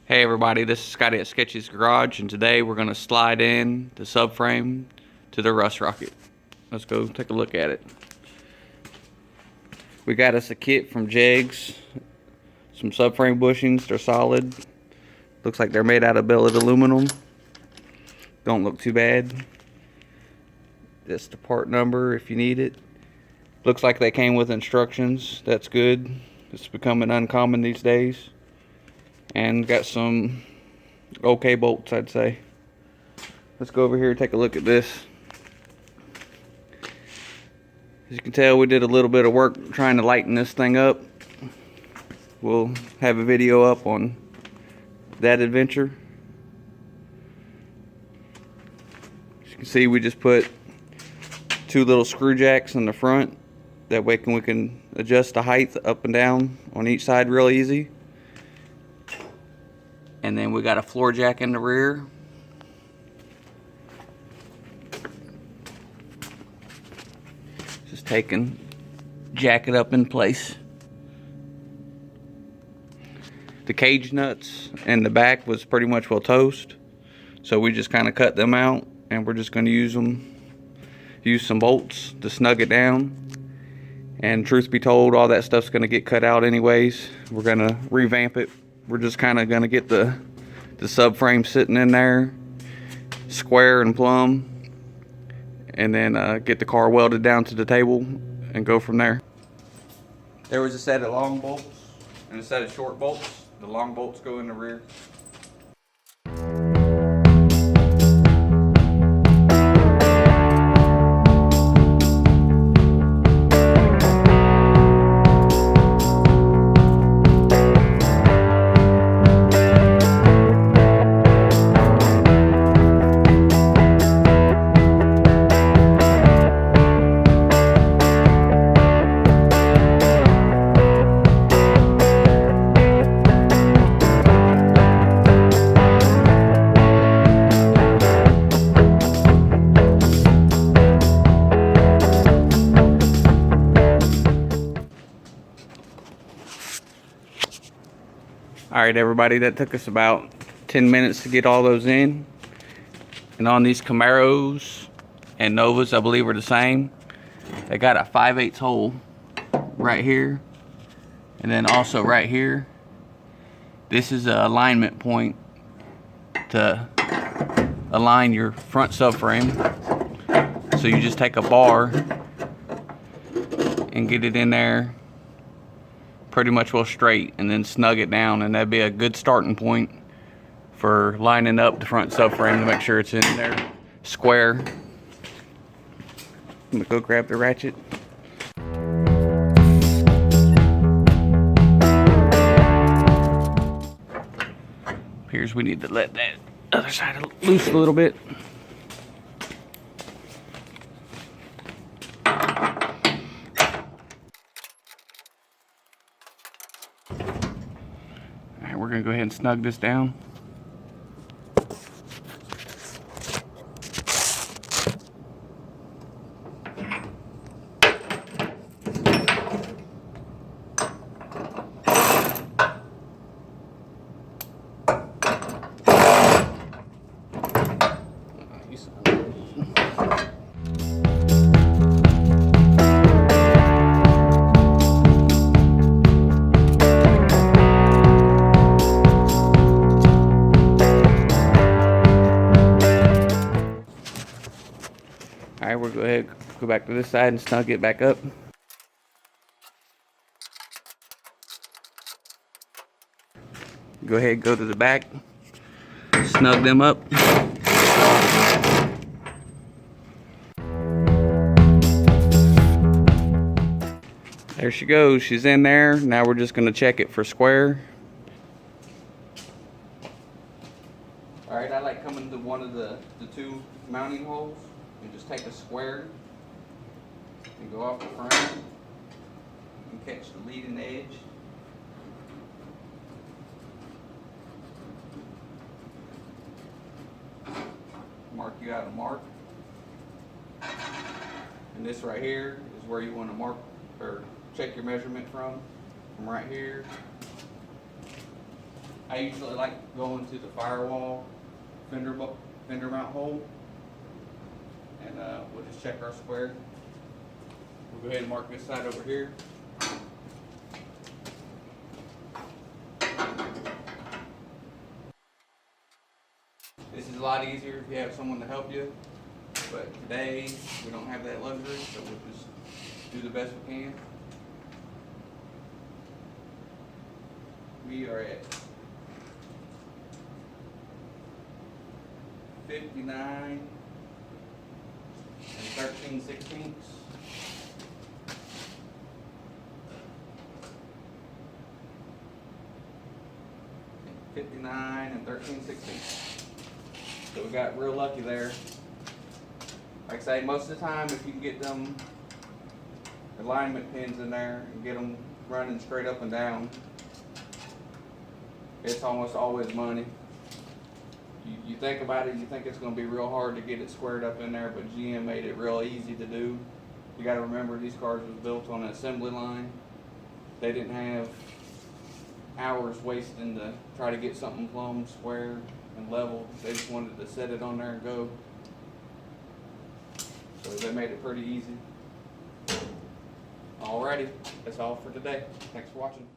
Hey everybody, this is Scotty at Sketchy's Garage, and today we're going to slide in the subframe to the rust rocket. Let's go take a look at it. We got us a kit from Jegs, some subframe bushings. They're solid. Looks like they're made out of billet aluminum. Don't look too bad. That's the part number if you need it. Looks like they came with instructions. That's good. It's becoming uncommon these days. And got some okay bolts, I'd say. Let's go over here and take a look at this. As you can tell, we did a little bit of work trying to lighten this thing up. We'll have a video up on that adventure. As you can see, we just put two little screw jacks in the front. That way we can adjust the height up and down on each side real easy. And then we got a floor jack in the rear. Just jack it up in place. The cage nuts in the back was pretty much well toast, so we just kind of cut them out, and we're just going to use some bolts to snug it down. And truth be told, all that stuff's going to get cut out anyways. We're going to revamp it. We're just kind of going to get the subframe sitting in there square and plumb, and then get the car welded down to the table and go from there. There was a set of long bolts and a set of short bolts. The long bolts go in the rear. Alright everybody, that took us about 10 minutes to get all those in. And on these Camaros and Novas, I believe are the same. They got a 5/8 hole right here. And then also right here. This is an alignment point to align your front subframe. So you just take a bar and get it in there pretty much well straight, and then snug it down, and that'd be a good starting point for lining up the front subframe to make sure it's in there square. I'm gonna go grab the ratchet. Appears we need to let that other side loose a little bit. We're going to go ahead and snug this down. Alright, we'll go ahead and go back to this side and snug it back up. Go ahead and go to the back, snug them up. There she goes, she's in there. Now we're just going to check it for square. Alright, I like coming to one of the two mounting holes and just take a square and go off the front and catch the leading edge. Mark you out a mark. And this right here is where you want to mark or check your measurement from right here I usually like going to the firewall fender mount hole, and we'll just check our square. We'll go ahead and mark this side over here. This is a lot easier if you have someone to help you, but today we don't have that luxury, so we'll just do the best we can. We are at 59 and 13/16. 59 and 13/16. So we got real lucky there. Like I say, most of the time, if you can get them alignment pins in there and get them running straight up and down, it's almost always money. You think about it, you think it's going to be real hard to get it squared up in there, but GM made it real easy to do. You got to remember, these cars was built on an assembly line. They didn't have hours wasting to try to get something plumb, square, and level. They just wanted to set it on there and go. So they made it pretty easy. Alrighty, that's all for today. Thanks for watching.